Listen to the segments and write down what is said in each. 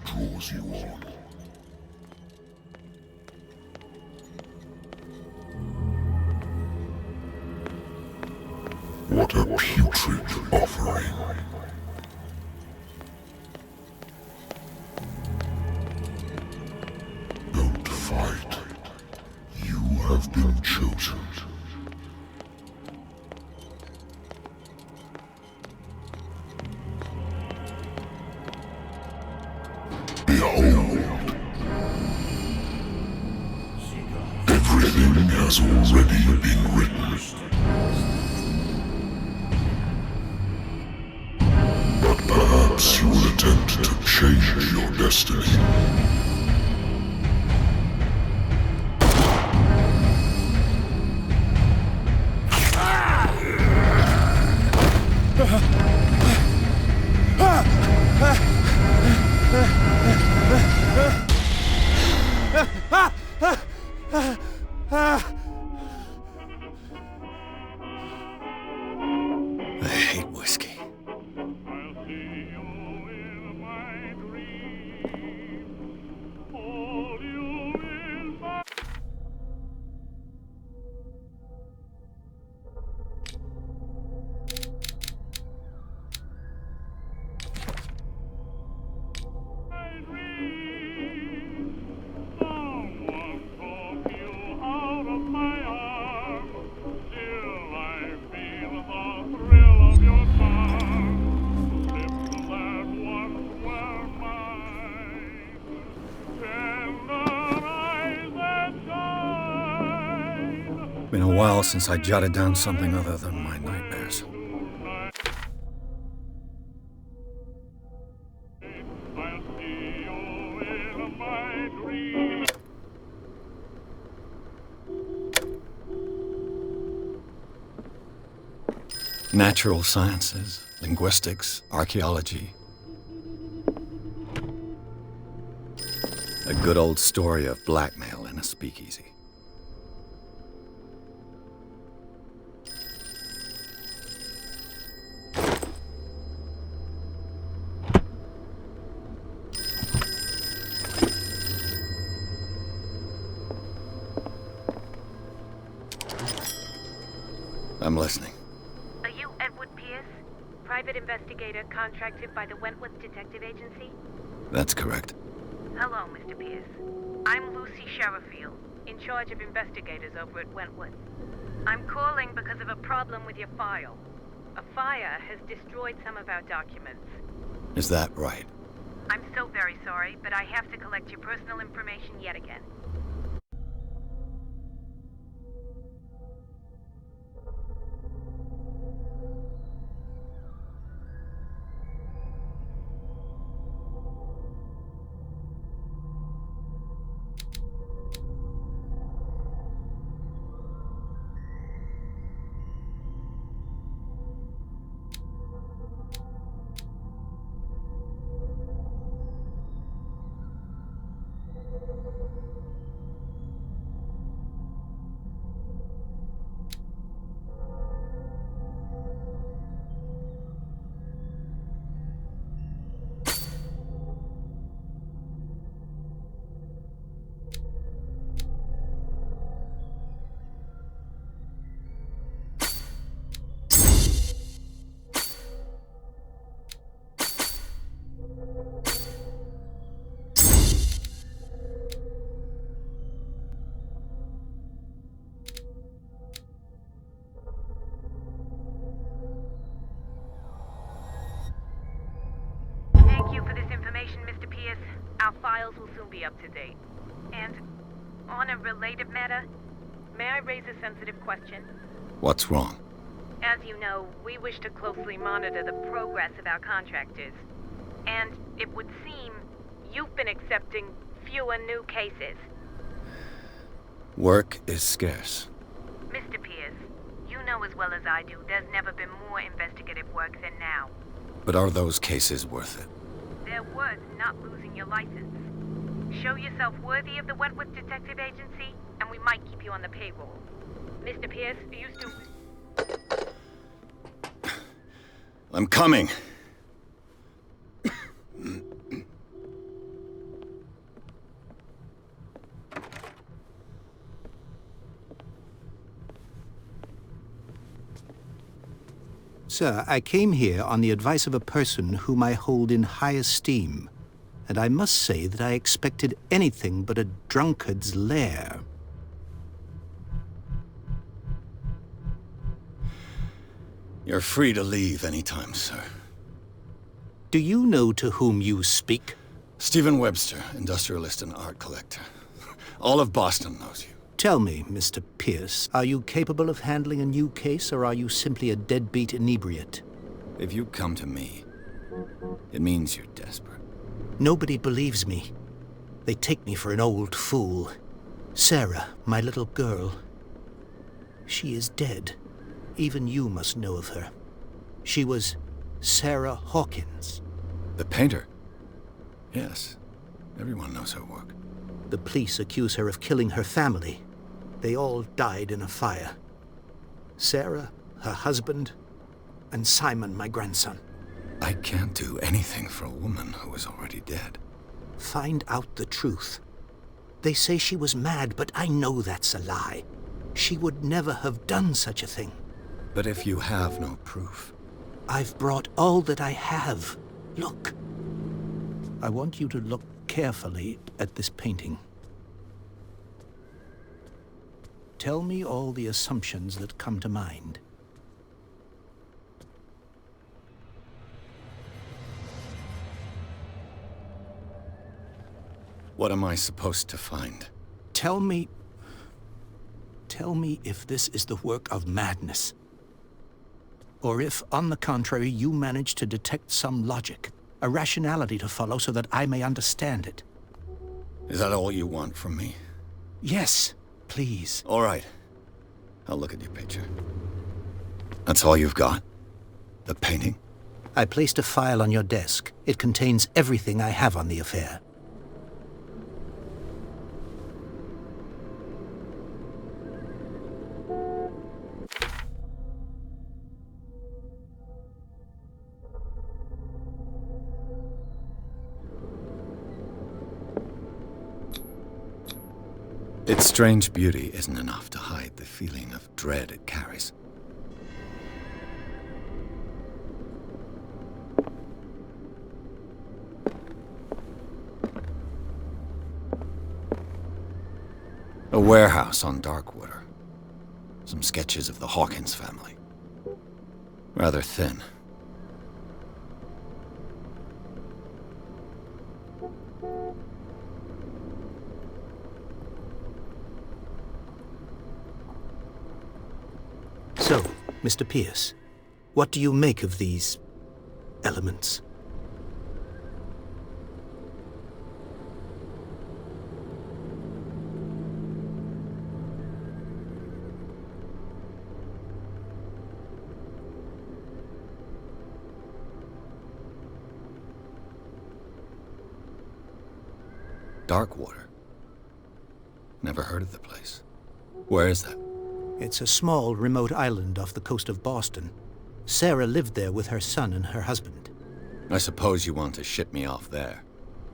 Draws you on. What a putrid offering. Don't fight. You have been chosen. Behold. Everything has already been written. But perhaps you will attempt to change your destiny. I hate whiskey. Been a while since I jotted down something other than my nightmares. Natural sciences, linguistics, archaeology. A good old story of blackmail in a speakeasy. I'm listening. Are you Edward Pierce, private investigator contracted by the Wentworth Detective Agency? That's correct. Hello, Mr. Pierce. I'm Lucy Sherifield, in charge of investigators over at Wentworth. I'm calling because of a problem with your file. A fire has destroyed some of our documents. Is that right? I'm so very sorry, but I have to collect your personal information yet again. be up to date. And on a related matter, may I raise a sensitive question? What's wrong? As you know, we wish to closely monitor the progress of our contractors. And it would seem you've been accepting fewer new cases. Work is scarce. Mr. Pierce, you know as well as I do, there's never been more investigative work than now. But are those cases worth it? They're worth not losing your license. Show yourself worthy of the Wentworth Detective Agency, and we might keep you on the payroll. Mr. Pierce, are you still... I'm coming! Sir, I came here on the advice of a person whom I hold in high esteem, and I must say that I expected anything but a drunkard's lair. You're free to leave anytime, sir. Do you know to whom you speak? Stephen Webster, industrialist and art collector. All of Boston knows you. Tell me, Mr. Pierce, are you capable of handling a new case, or are you simply a deadbeat inebriate? If you come to me, it means you're desperate. Nobody believes me. They take me for an old fool. Sarah, my little girl, she is dead. Even you must know of her. She was Sarah Hawkins. The painter? Yes. Everyone knows her work. The police accuse her of killing her family. They all died in a fire. Sarah, her husband, and Simon, my grandson. I can't do anything for a woman who is already dead. Find out the truth. They say she was mad, but I know that's a lie. She would never have done such a thing. But if you have no proof... I've brought all that I have. Look. I want you to look carefully at this painting. Tell me all the assumptions that come to mind. What am I supposed to find? Tell me if this is the work of madness. Or if, on the contrary, you manage to detect some logic, a rationality to follow so that I may understand it. Is that all you want from me? Yes, please. All right. I'll look at your picture. That's all you've got? The painting? I placed a file on your desk. It contains everything I have on the affair. Its strange beauty isn't enough to hide the feeling of dread it carries. A warehouse on Darkwater. Some sketches of the Hawkins family. Rather thin. So, Mr. Pierce, what do you make of these elements? Darkwater? Never heard of the place. Where is that? It's a small, remote island off the coast of Boston. Sarah lived there with her son and her husband. I suppose you want to ship me off there.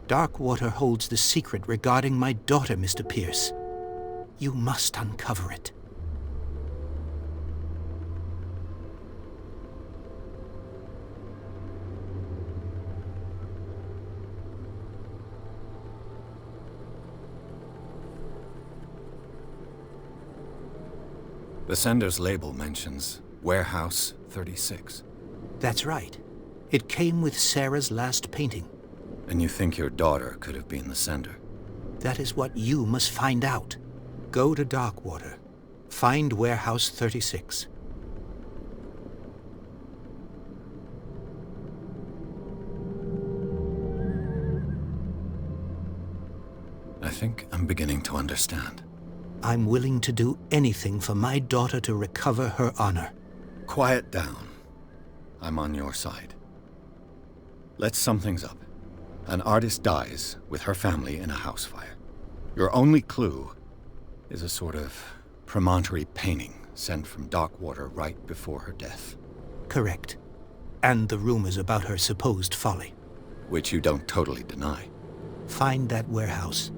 Darkwater holds the secret regarding my daughter, Mr. Pierce. You must uncover it. The sender's label mentions Warehouse 36. That's right. It came with Sarah's last painting. And you think your daughter could have been the sender? That is what you must find out. Go to Darkwater. Find Warehouse 36. I think I'm beginning to understand. I'm willing to do anything for my daughter to recover her honor. Quiet down. I'm on your side. Let's sum things up. An artist dies with her family in a house fire. Your only clue is a sort of promontory painting sent from Darkwater right before her death. Correct. And the rumors about her supposed folly. Which you don't totally deny. Find that warehouse.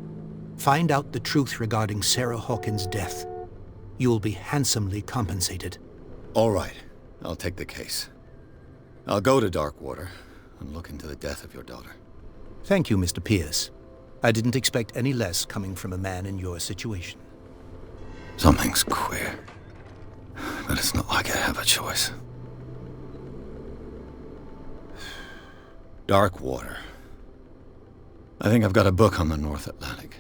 Find out the truth regarding Sarah Hawkins' death. You'll be handsomely compensated. All right. I'll take the case. I'll go to Darkwater and look into the death of your daughter. Thank you, Mr. Pierce. I didn't expect any less coming from a man in your situation. Something's queer. But it's not like I have a choice. Darkwater. I think I've got a book on the North Atlantic.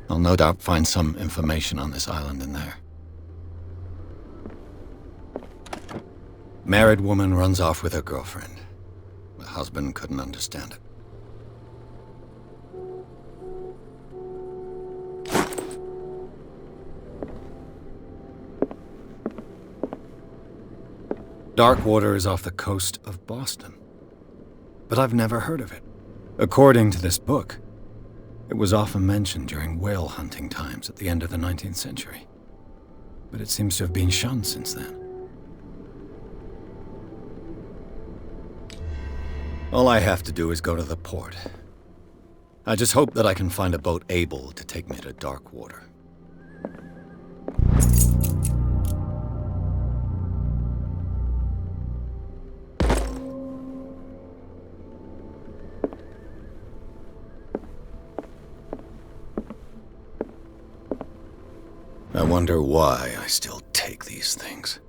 I'll no doubt find some information on this island in there. Married woman runs off with her girlfriend. The husband couldn't understand it. Darkwater is off the coast of Boston. But I've never heard of it. According to this book, it was often mentioned during whale hunting times at the end of the 19th century. But it seems to have been shunned since then. All I have to do is go to the port. I just hope that I can find a boat able to take me to Darkwater. I wonder why I still take these things.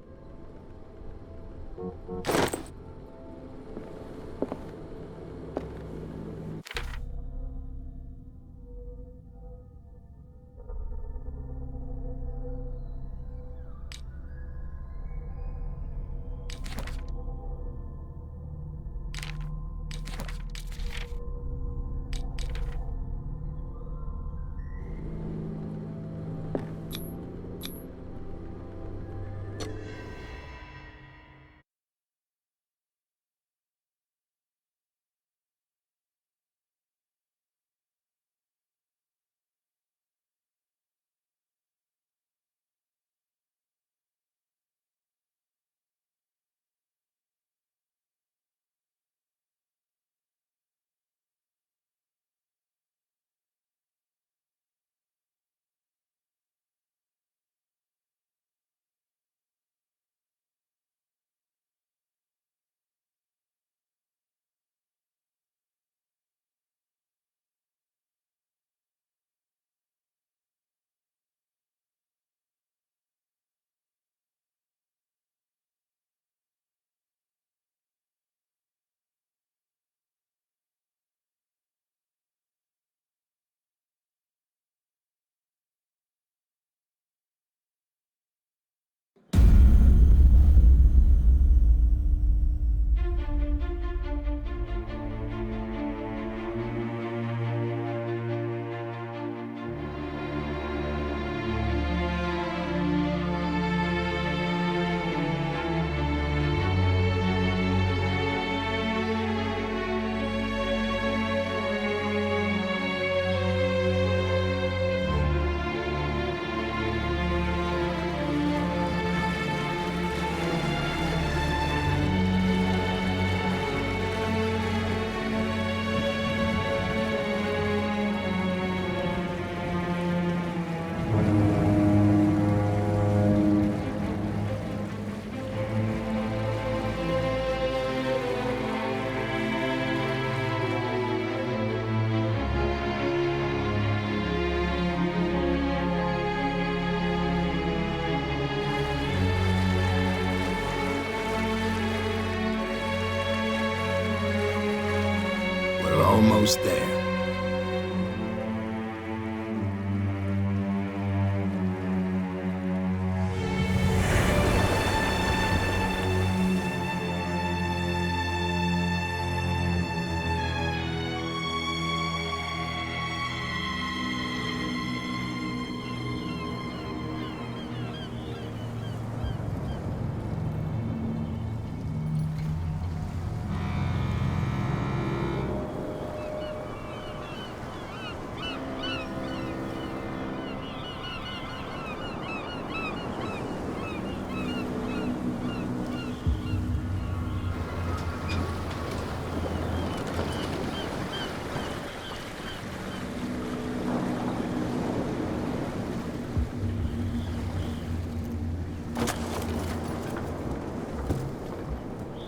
Almost there.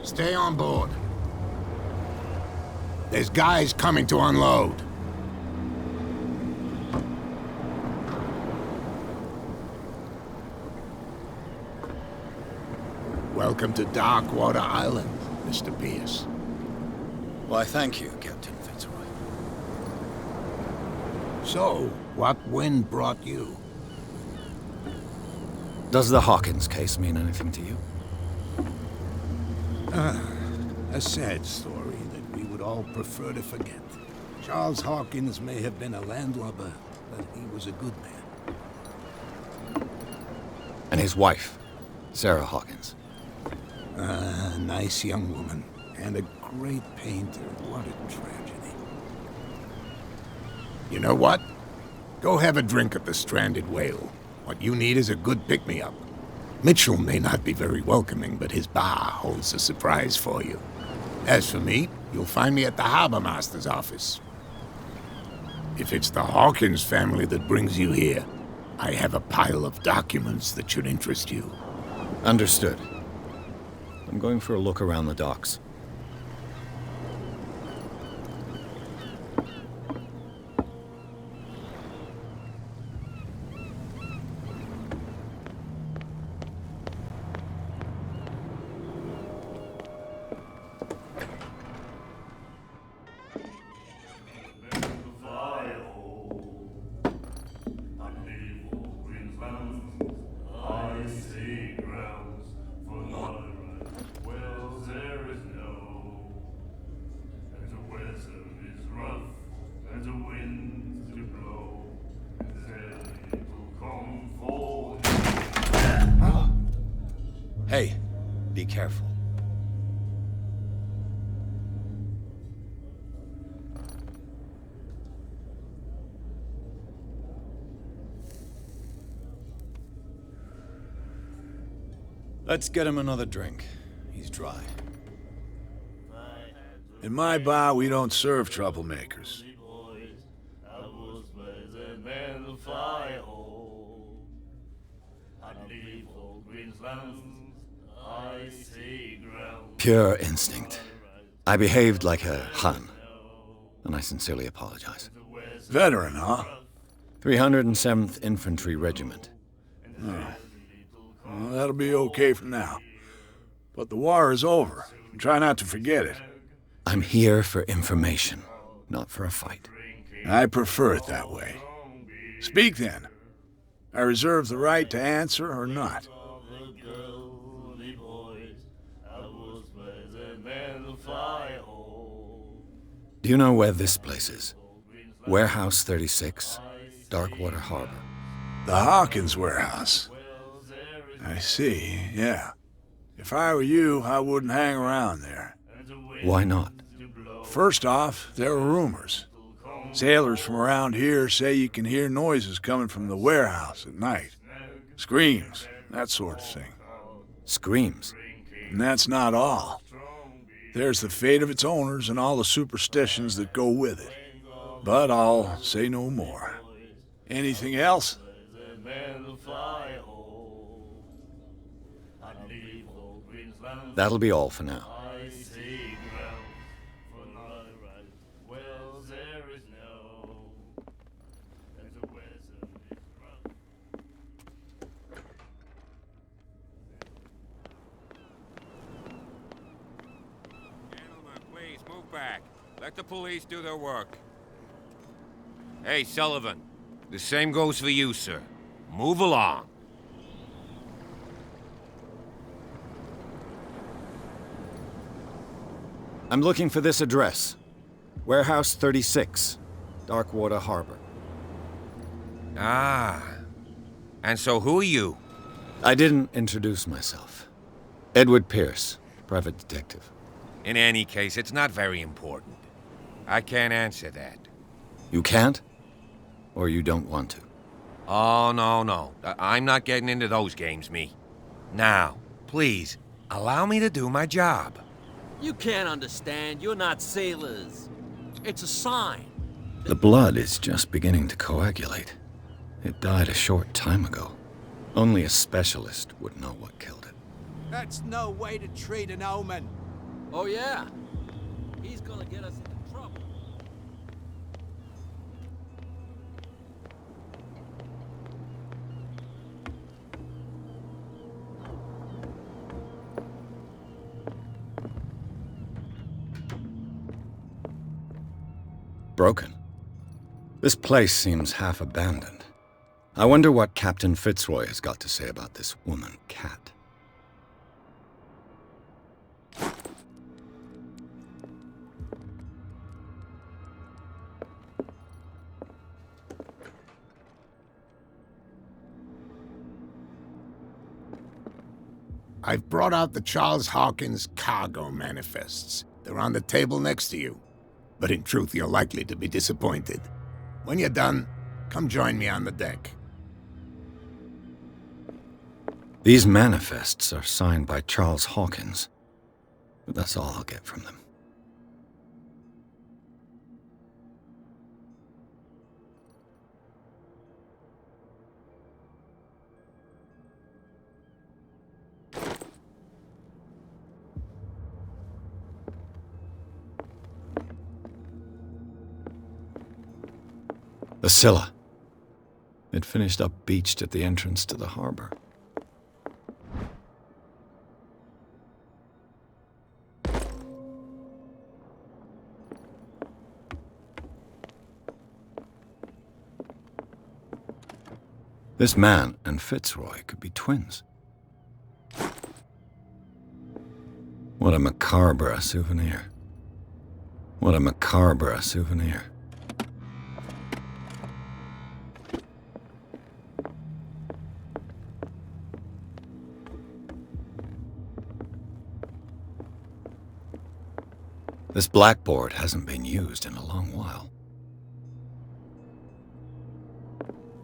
Stay on board. There's guys coming to unload. Welcome to Darkwater Island, Mr. Pierce. Why, thank you, Captain Fitzroy. So, what wind brought you? Does the Hawkins case mean anything to you? A sad story that we would all prefer to forget. Charles Hawkins may have been a landlubber, but he was a good man. And his wife, Sarah Hawkins. A nice young woman, and a great painter. What a tragedy. You know what? Go have a drink at the Stranded Whale. What you need is a good pick-me-up. Mitchell may not be very welcoming, but his bar holds a surprise for you. As for me, you'll find me at the Harbor Master's office. If it's the Hawkins family that brings you here, I have a pile of documents that should interest you. Understood. I'm going for a look around the docks. Hey, be careful. Let's get him another drink. He's dry. In my bar, we don't serve troublemakers. Pure instinct. I behaved like a Hun, and I sincerely apologize. Veteran, huh? 307th Infantry Regiment. Well, that'll be okay for now. But the war is over. Try not to forget it. I'm here for information, not for a fight. I prefer it that way. Speak then. I reserve the right to answer or not. Do you know where this place is? Warehouse 36, Darkwater Harbor. The Hawkins warehouse. I see, yeah. If I were you, I wouldn't hang around there. Why not? First off, there are rumors. Sailors from around here say you can hear noises coming from the warehouse at night. Screams, that sort of thing. Screams? And that's not all. There's the fate of its owners and all the superstitions that go with it. But I'll say no more. Anything else? That'll be all for now. Back. Let the police do their work. Hey, Sullivan. The same goes for you, sir. Move along. I'm looking for this address. Warehouse 36, Darkwater Harbor. Ah. And so who are you? I didn't introduce myself. Edward Pierce, private detective. In any case, it's not very important. I can't answer that. You can't? Or you don't want to? Oh, no. I'm not getting into those games, me. Now, please, allow me to do my job. You can't understand. You're not sailors. It's a sign. The blood is just beginning to coagulate. It died a short time ago. Only a specialist would know what killed it. That's no way to treat an omen. Oh, yeah? He's gonna get us into trouble. Broken. This place seems half abandoned. I wonder what Captain Fitzroy has got to say about this woman, Cat. I've brought out the Charles Hawkins cargo manifests. They're on the table next to you. But in truth, you're likely to be disappointed. When you're done, come join me on the deck. These manifests are signed by Charles Hawkins, but that's all I'll get from them. The Scylla. It finished up beached at the entrance to the harbor. This man and Fitzroy could be twins. What a macabre souvenir. What a macabre souvenir. This blackboard hasn't been used in a long while.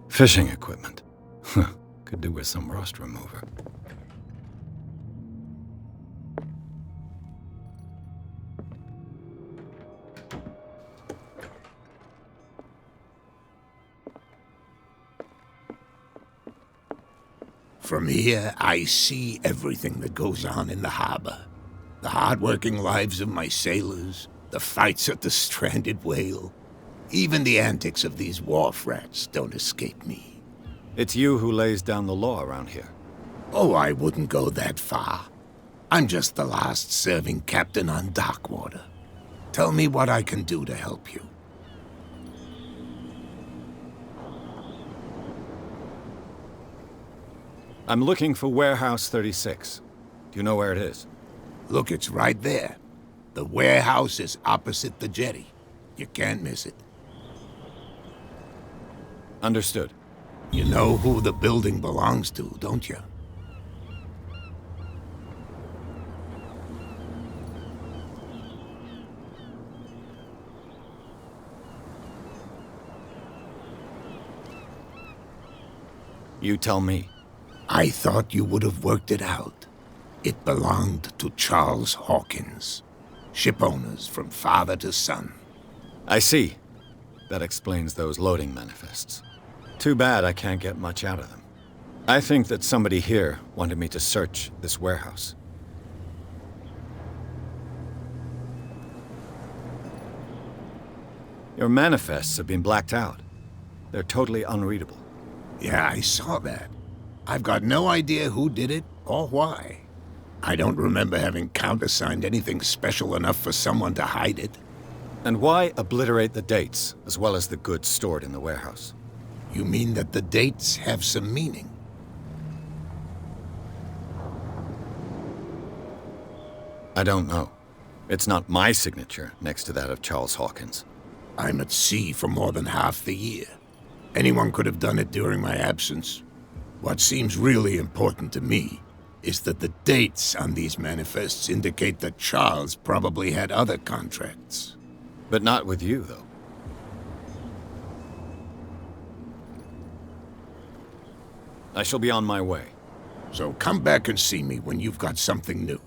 Fishing equipment. Could do with some rust remover. From here, I see everything that goes on in the harbor. The hard-working lives of my sailors, the fights at the stranded whale. Even the antics of these wharf rats don't escape me. It's you who lays down the law around here. Oh, I wouldn't go that far. I'm just the last serving captain on Darkwater. Tell me what I can do to help you. I'm looking for Warehouse 36. Do you know where it is? Look, it's right there. The warehouse is opposite the jetty. You can't miss it. Understood. You know who the building belongs to, don't you? You tell me. I thought you would have worked it out. It belonged to Charles Hawkins. Ship owners from father to son. I see. That explains those loading manifests. Too bad I can't get much out of them. I think that somebody here wanted me to search this warehouse. Your manifests have been blacked out. They're totally unreadable. Yeah, I saw that. I've got no idea who did it or why. I don't remember having countersigned anything special enough for someone to hide it. And why obliterate the dates, as well as the goods stored in the warehouse? You mean that the dates have some meaning? I don't know. It's not my signature next to that of Charles Hawkins. I'm at sea for more than half the year. Anyone could have done it during my absence. What seems really important to me is that the dates on these manifests indicate that Charles probably had other contracts. But not with you, though. I shall be on my way. So come back and see me when you've got something new.